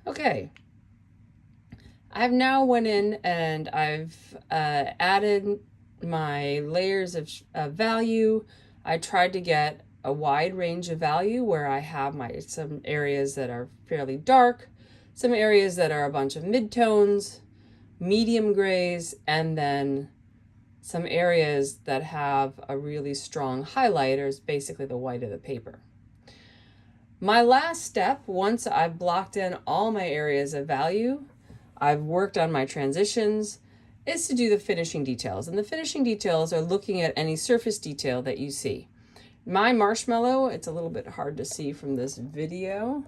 Okay, I've now went in and I've added my layers of value. I tried to get a wide range of value where I have some areas that are fairly dark, some areas that are a bunch of midtones, medium grays, and then some areas that have a really strong highlight, or is basically the white of the paper. My last step, once I've blocked in all my areas of value, I've worked on my transitions, is to do the finishing details. And the finishing details are looking at any surface detail that you see. My marshmallow, it's a little bit hard to see from this video,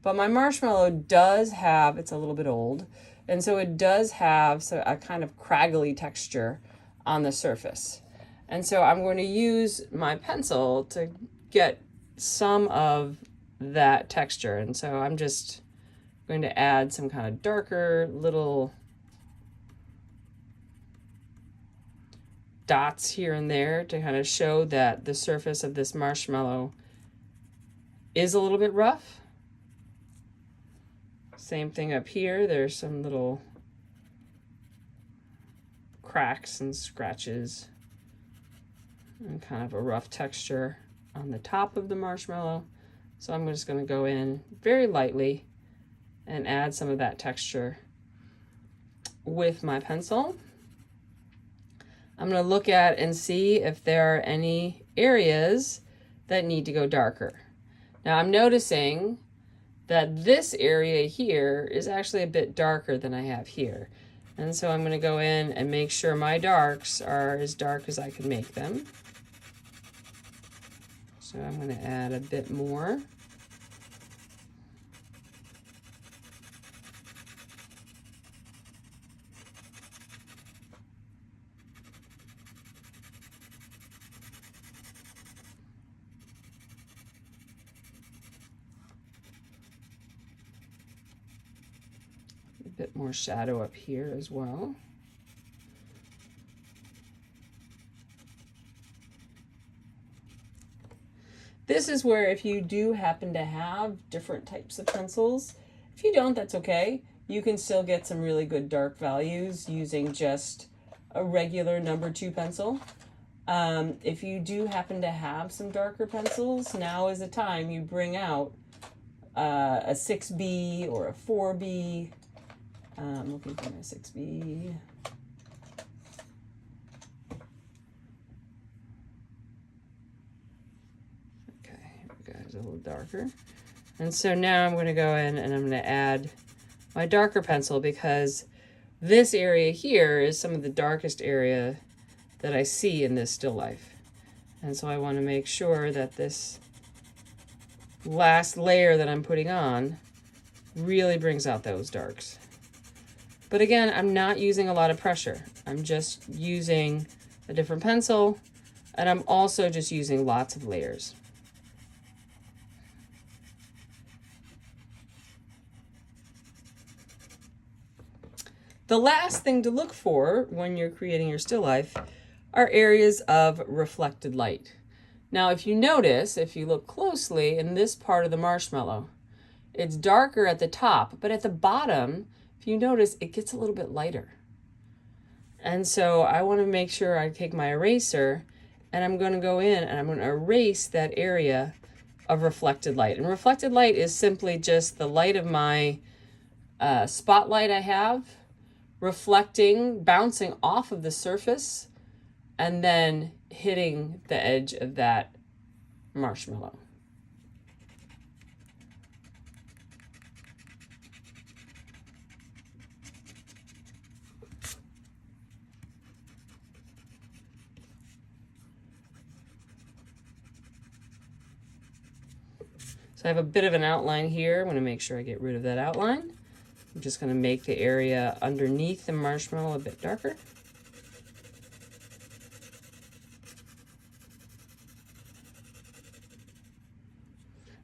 but my marshmallow does have, it's a little bit old, and so it does have a kind of craggly texture on the surface. And so I'm going to use my pencil to get some of that texture. And so I'm just going to add some kind of darker little dots here and there to kind of show that the surface of this marshmallow is a little bit rough. Same thing up here. There's some little cracks and scratches and kind of a rough texture on the top of the marshmallow. So I'm just going to go in very lightly and add some of that texture with my pencil. I'm going to look at and see if there are any areas that need to go darker. Now I'm noticing that this area here is actually a bit darker than I have here. And so I'm going to go in and make sure my darks are as dark as I can make them. So I'm going to add a bit more. A bit more shadow up here as well. This is where if you do happen to have different types of pencils, if you don't, that's okay. You can still get some really good dark values using just a regular number 2 pencil. If you do happen to have some darker pencils, now is the time you bring out a 6B or a 4B. I'm looking for my 6B. Okay, here we go. It's a little darker. And so now I'm going to go in and I'm going to add my darker pencil because this area here is some of the darkest area that I see in this still life. And so I want to make sure that this last layer that I'm putting on really brings out those darks. But again, I'm not using a lot of pressure. I'm just using a different pencil, and I'm also just using lots of layers. The last thing to look for when you're creating your still life are areas of reflected light. Now, if you notice, if you look closely in this part of the marshmallow, it's darker at the top, but at the bottom, if you notice, it gets a little bit lighter. And so I want to make sure I take my eraser and I'm going to go in and I'm going to erase that area of reflected light. And reflected light is simply just the light of my spotlight I have reflecting, bouncing off of the surface, and then hitting the edge of that marshmallow. So I have a bit of an outline here. I'm going to make sure I get rid of that outline. I'm just going to make the area underneath the marshmallow a bit darker.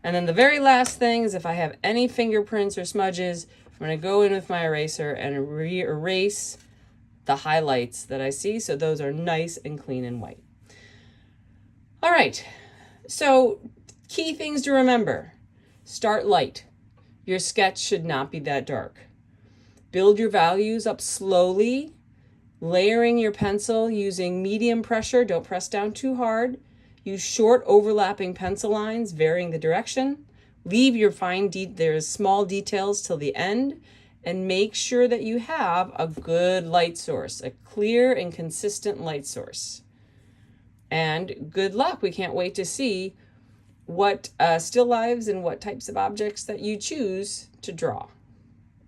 And then the very last thing is if I have any fingerprints or smudges, I'm going to go in with my eraser and re-erase the highlights that I see so those are nice and clean and white. All right, so key things to remember. Start light. Your sketch should not be that dark. Build your values up slowly, layering your pencil using medium pressure. Don't press down too hard. Use short overlapping pencil lines, varying the direction. Leave your there's small details till the end, and make sure that you have a good light source, a clear and consistent light source. And good luck. We can't wait to see what still lives and what types of objects that you choose to draw.